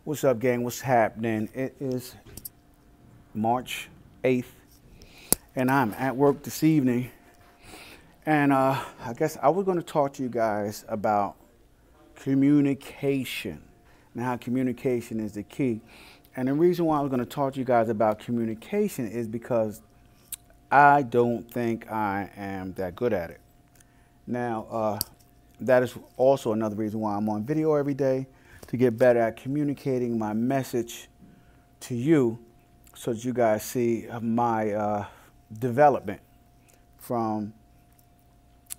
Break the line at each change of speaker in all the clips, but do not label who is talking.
What's up, gang? What's happening? It is March 8th, and I'm at work this evening. And I guess I was going to talk to you guys about communication and how communication is the key. And the reason why I was going to talk to you guys about communication is because I don't think I am that good at it. Now, that is also another reason why I'm on video every day, to get better at communicating my message to you so that you guys see my development from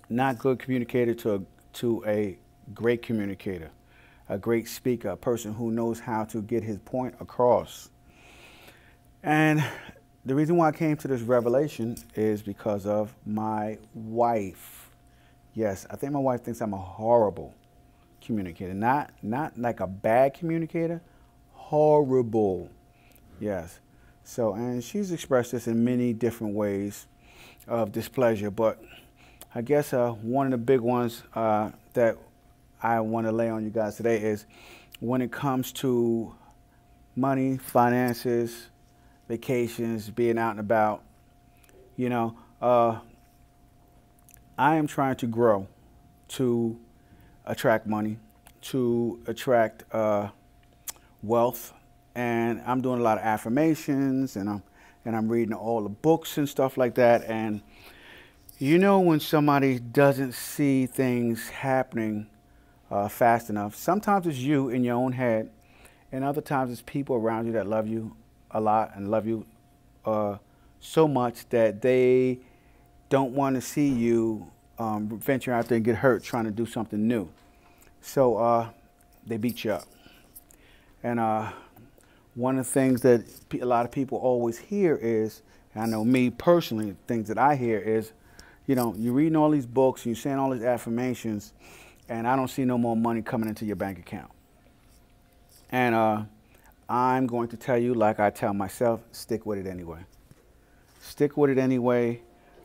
not good communicator to a great communicator, a great speaker, a person who knows how to get his point across. And the reason why I came to this revelation is because of my wife. Yes, I think my wife thinks I'm a horrible communicator. Not like a bad communicator, horrible. Yes. So, and she's expressed this in many different ways of displeasure, but I guess one of the big ones that I want to lay on you guys today is when it comes to money, finances, vacations, being out and about. You know, I am trying to grow to attract money, to attract wealth, and I'm doing a lot of affirmations, and I'm reading all the books and stuff like that. And you know, when somebody doesn't see things happening fast enough, sometimes it's you in your own head, and other times it's people around you that love you a lot and love you so much that they don't want to see you venture out there and get hurt trying to do something new. So they beat you up. And one of the things that a lot of people always hear is, and I know me personally, things that I hear is, you know, you're reading all these books, you're saying all these affirmations, and I don't see no more money coming into your bank account. And I'm going to tell you, like I tell myself, stick with it anyway. Stick with it anyway.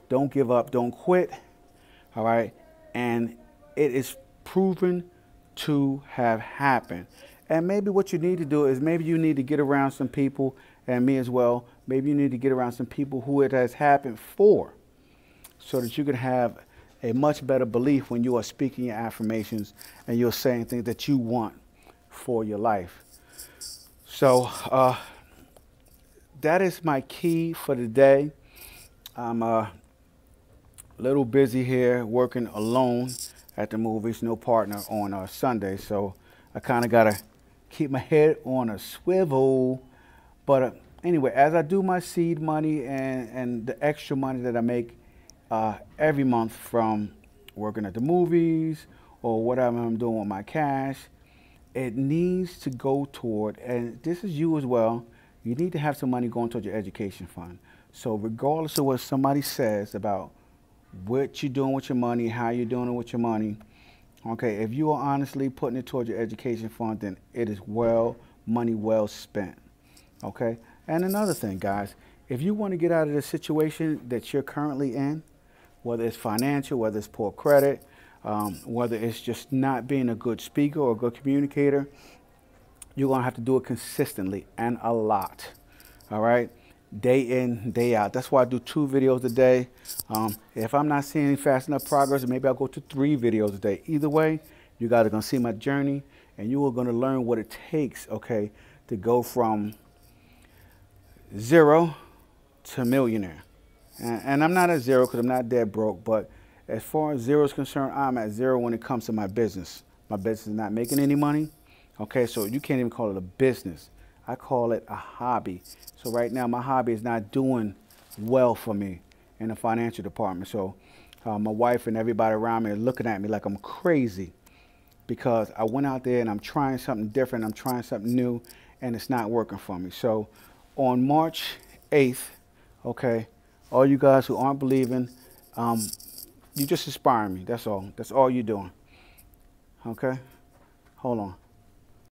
Don't give up. Don't quit. All right. And it is proven to have happened. And maybe what you need to do is maybe you need to get around some people, and me as well. Maybe you need to get around some people who it has happened for, so that you can have a much better belief when you are speaking your affirmations and you're saying things that you want for your life. So that is my key for the day. I'm a little busy here working alone at the movies, no partner on Sunday, so I kind of got to keep my head on a swivel. But anyway, as I do my seed money and the extra money that I make every month from working at the movies or whatever I'm doing with my cash, it needs to go toward, and this is you as well, you need to have some money going toward your education fund. So regardless of what somebody says about what you're doing with your money, how you're doing it with your money, okay, if you are honestly putting it toward your education fund, then it is money well spent, okay? And another thing, guys, if you want to get out of the situation that you're currently in, whether it's financial, whether it's poor credit, whether it's just not being a good speaker or a good communicator, you're going to have to do it consistently and a lot, all right? Day in, day out. That's why I do 2 videos a day. If I'm not seeing any fast enough progress, maybe I'll go to 3 videos a day. Either way, you guys are going to see my journey, and you are going to learn what it takes, okay, to go from 0 to millionaire. And I'm not at 0 because I'm not dead broke, but as far as 0 is concerned, I'm at 0 when it comes to my business. My business is not making any money, okay, so you can't even call it a business. I call it a hobby. So right now, my hobby is not doing well for me in the financial department. So my wife and everybody around me are looking at me like I'm crazy because I went out there and I'm trying something different. I'm trying something new, and it's not working for me. So on March 8th, okay, all you guys who aren't believing, you just inspire me. That's all. That's all you're doing. Okay? Hold on.